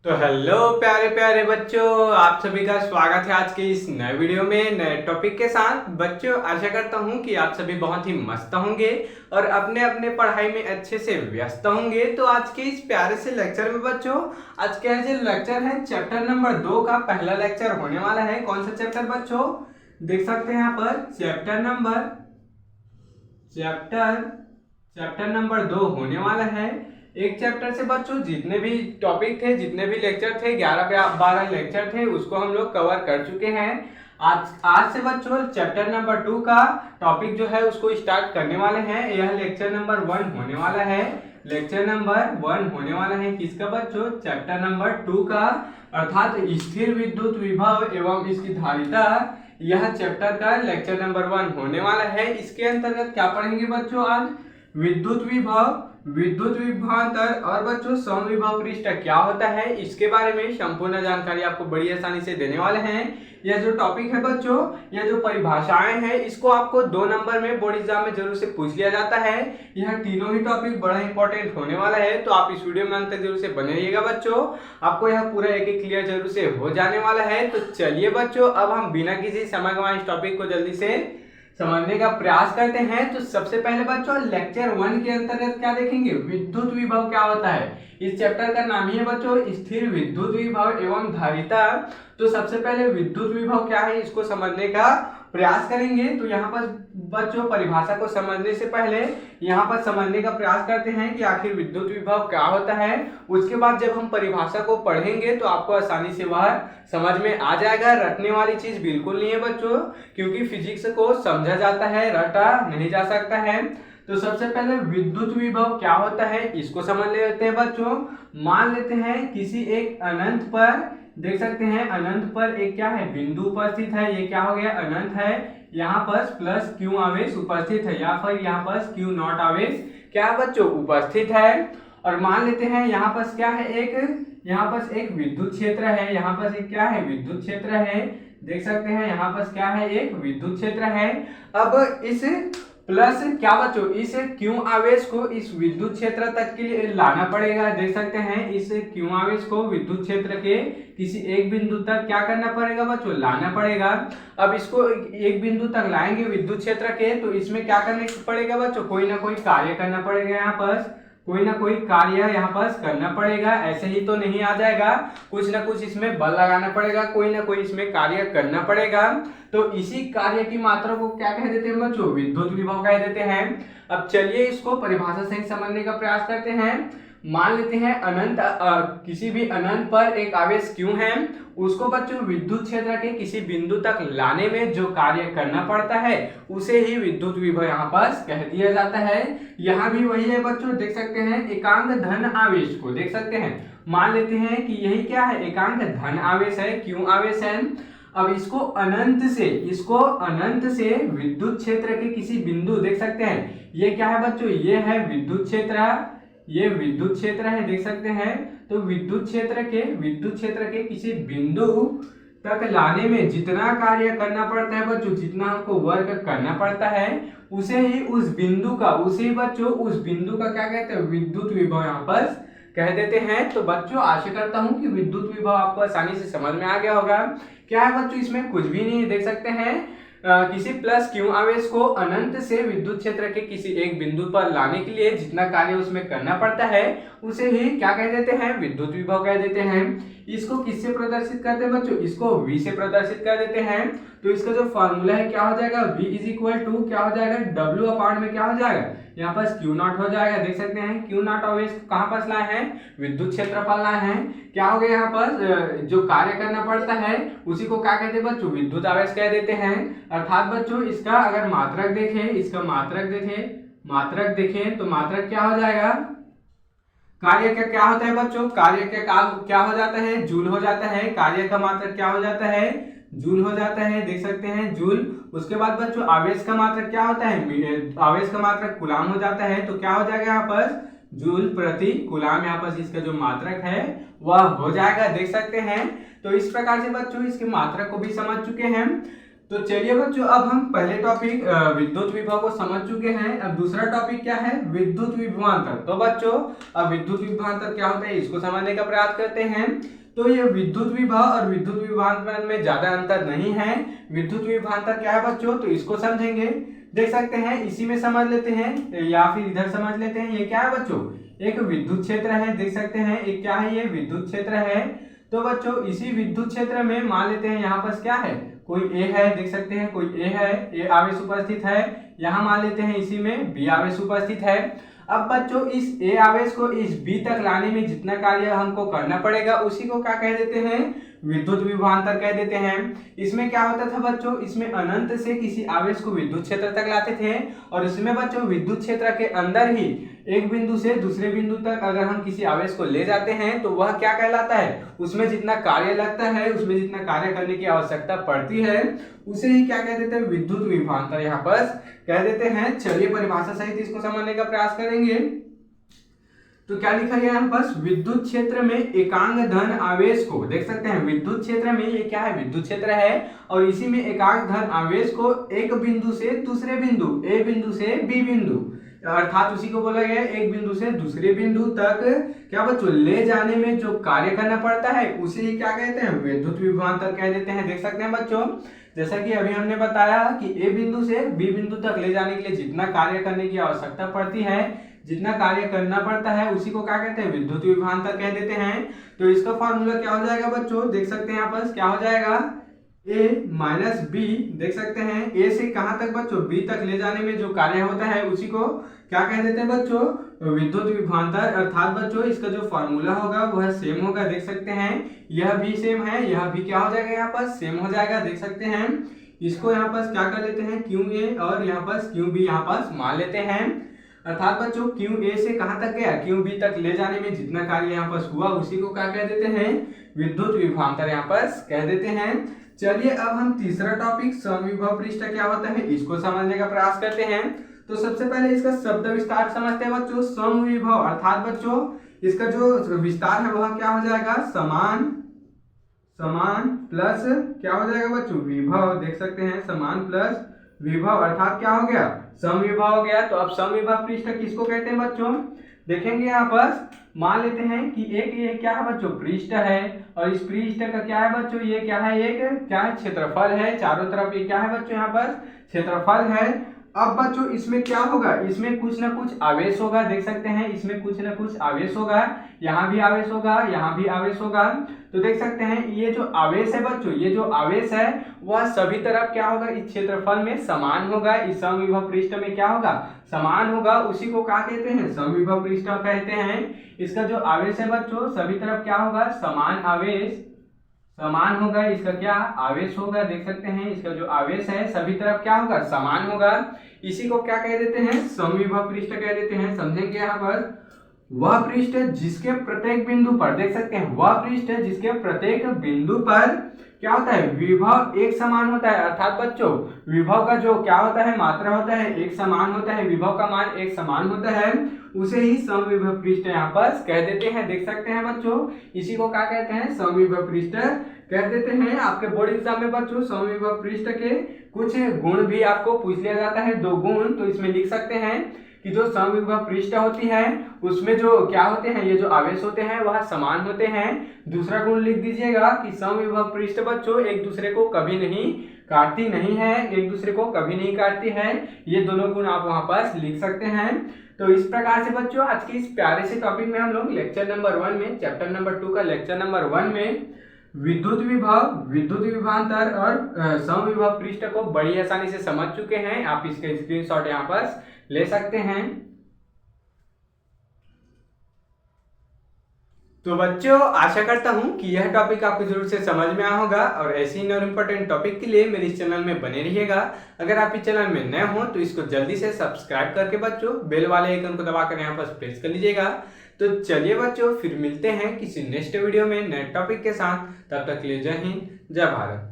तो हेलो प्यारे प्यारे बच्चों, आप सभी का स्वागत है आज के इस नए वीडियो में नए टॉपिक के साथ। बच्चों, आशा करता हूं कि आप सभी बहुत ही मस्त होंगे और अपने अपने पढ़ाई में अच्छे से व्यस्त होंगे। तो आज के इस प्यारे से लेक्चर में बच्चों, आज का जो लेक्चर है चैप्टर नंबर 2 का पहला लेक्चर होने वाला है। कौन सा चैप्टर बच्चों? देख सकते हैं यहाँ पर चैप्टर नंबर 2 होने वाला है। एक चैप्टर से बच्चों जितने भी टॉपिक थे, जितने भी लेक्चर थे, 11-12 लेक्चर थे, उसको हम लोग कवर कर चुके हैं। आज से बच्चों चैप्टर नंबर 2 का टॉपिक जो है उसको स्टार्ट करने वाले हैं। यह लेक्चर नंबर 1 होने वाला है। लेक्चर नंबर 1 होने वाला है किसका बच्चों? चैप्टर नंबर 2 का, अर्थात स्थिर विद्युत विभव एवं इसकी धारिता। यह चैप्टर का लेक्चर नंबर 1 होने वाला है। इसके अंतर्गत क्या पढ़ेंगे बच्चों? आज विद्युत विभवांतर और बच्चों समविभव पृष्ठ क्या होता है, इसके बारे में संपूर्ण जानकारी आपको बड़ी आसानी से देने वाले हैं। यह जो टॉपिक है बच्चों, यह जो परिभाषाएं हैं, इसको आपको 2 नंबर में बोर्ड एग्जाम में जरूर से पूछ लिया जाता है। यह तीनों ही टॉपिक बड़ा इंपॉर्टेंट होने वाला है, तो आप इस वीडियो में अंत तक जरूर से बने रहिएगा बच्चों। आपको यह पूरा एक एक क्लियर जरूर से हो जाने वाला है। तो चलिए बच्चों, अब हम बिना किसी समय गंवाए इस टॉपिक को जल्दी से समझने का प्रयास करते हैं। तो सबसे पहले बच्चों लेक्चर 1 के अंतर्गत क्या देखेंगे? विद्युत विभव क्या होता है। इस चैप्टर का नाम ही है बच्चों स्थिर विद्युत विभव एवं धारिता। तो सबसे पहले विद्युत विभव क्या है, इसको समझने का प्रयास करेंगे। तो यहाँ पर बच्चों परिभाषा को समझने से पहले यहाँ पर समझने का प्रयास करते हैं कि आखिर विद्युत विभव क्या होता है। उसके बाद जब हम परिभाषा को पढ़ेंगे तो आपको आसानी से वह समझ में आ जाएगा। रटने वाली चीज बिल्कुल नहीं है बच्चों, क्योंकि फिजिक्स को समझा जाता है, रटा नहीं जा सकता है। तो सबसे पहले विद्युत विभव क्या होता है इसको समझ लेते हैं बच्चों। मान लेते हैं किसी एक अनंत पर, देख सकते हैं अनंत पर एक क्या है, बिंदु उपस्थित है। ये क्या हो गया? अनंत है। यहाँ पर प्लस क्यू आवेश उपस्थित है, या फिर यहाँ पर क्यू नॉट आवेश क्या बच्चों उपस्थित है। और मान लेते हैं यहाँ पर क्या है, यहाँ पर एक विद्युत क्षेत्र है। यहाँ पर एक क्या है, विद्युत क्षेत्र है। देख सकते हैं यहाँ पर क्या है, एक विद्युत क्षेत्र है। अब इस प्लस क्या बच्चों, इस क्यू आवेश को इस विद्युत क्षेत्र तक के लिए लाना पड़ेगा। देख सकते हैं इस क्यू आवेश को विद्युत क्षेत्र के किसी एक बिंदु तक क्या करना पड़ेगा बच्चों? लाना पड़ेगा। अब इसको एक बिंदु तक लाएंगे विद्युत क्षेत्र के, तो इसमें क्या करने पड़ेगा बच्चों? कोई ना कोई कार्य करना पड़ेगा। यहाँ पर कोई ना कोई कार्य यहाँ पर करना पड़ेगा। ऐसे ही तो नहीं आ जाएगा, कुछ ना कुछ इसमें बल लगाना पड़ेगा, कोई ना कोई इसमें कार्य करना पड़ेगा। तो इसी कार्य की मात्रा को क्या कह देते हैं बच्चों? विद्युत विभव कह देते हैं। अब चलिए इसको परिभाषा से समझने का प्रयास करते हैं। मान लेते हैं किसी भी अनंत पर एक आवेश क्यू है, उसको बच्चों विद्युत क्षेत्र के किसी बिंदु तक लाने में जो कार्य करना पड़ता है उसे ही विद्युत विभव यहाँ पर कह दिया जाता है। यहाँ भी वही है बच्चों, देख सकते हैं एकांक धन आवेश को, देख सकते हैं मान लेते हैं कि यही क्या है, एकांक धन आवेश है, क्यू आवेश है। अब इसको अनंत से विद्युत क्षेत्र के किसी बिंदु, देख सकते हैं ये क्या है बच्चों? ये है विद्युत क्षेत्र, ये विद्युत क्षेत्र है, देख सकते हैं। तो विद्युत क्षेत्र के किसी बिंदु तक लाने में जितना कार्य करना पड़ता है बच्चों, जितना हमको वर्क करना पड़ता है, उसे ही उस बिंदु का क्या कहते हैं? विद्युत विभव यहाँ पर कह देते हैं। तो बच्चों आशा करता हूं कि विद्युत विभव आपको आसानी से समझ में आ गया होगा। क्या है बच्चों, इसमें कुछ भी नहीं, देख सकते हैं किसी प्लस क्यू आवेश को अनंत से विद्युत क्षेत्र के किसी एक बिंदु पर लाने के लिए जितना कार्य उसमें करना पड़ता है उसे ही क्या कह देते हैं? विद्युत विभव कह देते हैं। इसको किससे प्रदर्शित करते हैं बच्चों? इसको V से प्रदर्शित कर देते हैं। तो इसका जो फॉर्मूला है क्या हो जाएगा? V इज इक्वल टू क्या हो जाएगा? W अपॉन में क्या हो जाएगा? यहाँ पर क्यू नॉट हो जाएगा। देख सकते हैं क्यू नॉट आवेश कहाँ पर लाए हैं? विद्युत क्षेत्र पर लाए हैं। क्या हो गया यहाँ पर? जो कार्य करना पड़ता है उसी को क्या कहते हैं बच्चों? विद्युत आवेश कह देते हैं। अर्थात बच्चों इसका अगर मात्रक देखें तो मात्रक क्या हो जाएगा? कार्य का क्या होता है बच्चों? कार्य का क्या हो जाता है? जूल हो जाता है। कार्य का मात्रक क्या हो जाता है? जूल हो जाता है, देख सकते हैं जूल। उसके बाद बच्चों आवेश का मात्रक क्या होता है? आवेश का मात्रक कूलाम हो जाता है। तो क्या हो जाएगा यहाँ पर? जूल प्रति कूलाम, यहाँ पर इसका जो मात्रक है वह हो जाएगा, देख सकते हैं। तो इस प्रकार से बच्चों इसके मात्रक को भी समझ चुके हैं। तो चलिए बच्चों, अब हम पहले टॉपिक विद्युत विभव को समझ चुके हैं। अब दूसरा टॉपिक क्या है, विद्युत विभवांतर। तो बच्चों अब विद्युत विभवांतर क्या होता है इसको समझने का प्रयास करते हैं। तो ये विद्युत विभव और विद्युत विभवांतर में ज्यादा अंतर नहीं है। विद्युत विभवांतर क्या है बच्चों, तो इसको समझेंगे। देख सकते हैं, इसी में समझ लेते हैं या फिर इधर समझ लेते हैं। ये क्या है बच्चों, एक विद्युत क्षेत्र है। देख सकते हैं एक क्या है, ये विद्युत क्षेत्र है। तो बच्चों इसी विद्युत क्षेत्र में मान लेते हैं यहाँ पर क्या है, कोई ए है। देख सकते हैं कोई ए है, ए आवेश उपस्थित है। यहाँ मान लेते हैं इसी में बी आवेश उपस्थित है। अब बच्चों इस ए आवेश को इस बी तक लाने में जितना कार्य हमको करना पड़ेगा उसी को क्या कह देते हैं, विद्युत विभवांतर कह देते हैं। इसमें क्या होता था बच्चों, इसमें अनंत से किसी आवेश को विद्युत क्षेत्र तक लाते थे और इसमें बच्चों विद्युत क्षेत्र के अंदर ही एक बिंदु से दूसरे बिंदु तक अगर हम किसी आवेश को ले जाते हैं तो वह क्या कहलाता है, उसमें जितना कार्य लगता है, उसमें जितना कार्य करने की आवश्यकता पड़ती है उसे ही क्या कह देते हैं, विद्युत विभवांतर यहाँ पर कह देते हैं। चलिए परिभाषा सहित इसको समझने का प्रयास करेंगे। तो क्या लिखा गया यहाँ पर, विद्युत क्षेत्र में एकांक धन आवेश को, देख सकते हैं विद्युत क्षेत्र में ये क्या है, विद्युत क्षेत्र है और इसी में एकांक धन आवेश को एक बिंदु से दूसरे बिंदु, ए बिंदु से बी बिंदु, अर्थात उसी को बोला गया एक बिंदु से दूसरे बिंदु तक क्या बच्चों ले जाने में जो कार्य करना पड़ता है उसे ही क्या कहते हैं, विद्युत विभवांतर कह देते हैं। देख सकते हैं बच्चों, जैसा कि अभी हमने बताया कि ए बिंदु से बी बिंदु तक ले जाने के लिए जितना कार्य करने की आवश्यकता पड़ती है, जितना कार्य करना पड़ता है उसी को क्या कहते हैं, विद्युत विभवांतर कह देते हैं। तो इसका फॉर्मूला क्या हो जाएगा बच्चों, देख सकते हैं यहाँ पर क्या हो जाएगा, a माइनस बी। देख सकते हैं a से कहां तक बच्चों, b तक ले जाने में जो कार्य होता है उसी को क्या कह देते हैं बच्चों, विद्युत विभवांतर। अर्थात बच्चों इसका जो फॉर्मूला होगा वह सेम होगा। देख सकते हैं यह भी सेम है, यह भी क्या हो जाएगा यहाँ पर सेम हो जाएगा। देख सकते हैं इसको यहाँ पर क्या कर लेते हैं, क्यू ए और यहाँ पर क्यू बी यहाँ पर मान लेते हैं। अर्थात बच्चों क्यू ए से कहां तक गया, क्यू बी तक ले जाने में जितना कार्य यहाँ पर हुआ उसी को क्या कह देते हैं, विद्युत विभवांतर यहाँ पर कह देते हैं। चलिए अब हम तीसरा टॉपिक समविभव पृष्ठ क्या होता है इसको समझने का प्रयास करते हैं। तो सबसे पहले इसका शब्द विस्तार समझते हैं बच्चों। समविभव अर्थात बच्चों इसका जो विस्तार है वह क्या हो जाएगा, समान प्लस क्या हो जाएगा बच्चों, विभव। देख सकते हैं समान प्लस विभव अर्थात क्या हो गया, समविभव हो गया। तो अब समविभव पृष्ठ किसको कहते हैं बच्चों, देखेंगे यहाँ पर मान लेते हैं कि एक ये क्या है बच्चों, पृष्ठ है और इस पृष्ठ का क्या है बच्चों, ये क्या है, एक क्या है, क्षेत्रफल है। चारों तरफ ये क्या है बच्चों, यहाँ पर क्षेत्रफल है। अब बच्चों इसमें क्या होगा, इसमें कुछ ना कुछ आवेश होगा। देख सकते हैं इसमें कुछ ना कुछ आवेश होगा, यहाँ भी आवेश होगा, यहाँ भी आवेश होगा। तो देख सकते हैं ये जो आवेश है बच्चों, ये जो आवेश है वह सभी तरफ क्या होगा, इस क्षेत्रफल में समान होगा। इस समविभव पृष्ठ में क्या होगा, समान होगा। उसी को क्या कहते हैं, समविभव पृष्ठ कहते हैं। इसका जो आवेश है बच्चों सभी तरफ क्या होगा, समान आवेश, समान होगा। इसका क्या आवेश होगा, देख सकते हैं इसका जो आवेश है सभी तरफ क्या होगा, समान होगा। इसी को क्या कह देते हैं, समविभव पृष्ठ कह देते हैं। समझेंगे यहाँ पर, वह पृष्ठ जिसके प्रत्येक बिंदु पर, देख सकते हैं वह पृष्ठ जिसके प्रत्येक बिंदु पर क्या होता है, विभव एक समान होता है। अर्थात बच्चों विभव का जो क्या होता है, मात्रा होता है एक समान होता है, विभव का मान एक समान होता है, उसे ही समविभव पृष्ठ यहाँ पर कह देते हैं। देख सकते हैं बच्चों इसी को क्या कहते हैं, समविभव पृष्ठ कह देते हैं। आपके बोर्ड एग्जाम में बच्चों समविभव पृष्ठ के कुछ गुण भी आपको पूछ लिया जाता है, 2 गुण। तो इसमें लिख सकते हैं कि जो समविभव पृष्ठ होती है उसमें जो क्या होते हैं, ये जो आवेश होते हैं वह समान होते हैं। दूसरा गुण लिख दीजिएगा कि समविभव पृष्ठ बच्चों एक दूसरे को कभी नहीं काटती नहीं है, एक दूसरे को कभी नहीं काटती है। ये दोनों गुण आप वहां पर लिख सकते हैं। तो इस प्रकार से बच्चों आज की इस प्यारे से टॉपिक में हम लोग लेक्चर नंबर 1 में, चैप्टर नंबर 2 का लेक्चर नंबर 1 में विद्युत विभव, विद्युत विभवांतर और समविभव पृष्ठ को बड़ी आसानी से समझ चुके हैं। आप इसके स्क्रीनशॉट यहाँ पर ले सकते हैं। तो बच्चों आशा करता हूं कि यह टॉपिक आपको जरूर से समझ में आया होगा और ऐसे ही और इम्पोर्टेंट टॉपिक के लिए मेरे इस चैनल में बने रहिएगा। अगर आप इस चैनल में नए हो तो इसको जल्दी से सब्सक्राइब करके बच्चों बेल वाले आइकन को दबाकर यहाँ पर प्रेस कर लीजिएगा। तो चलिए बच्चों फिर मिलते हैं किसी नेक्स्ट वीडियो में नए टॉपिक के साथ। तब तक के लिए जय हिंद, जय भारत।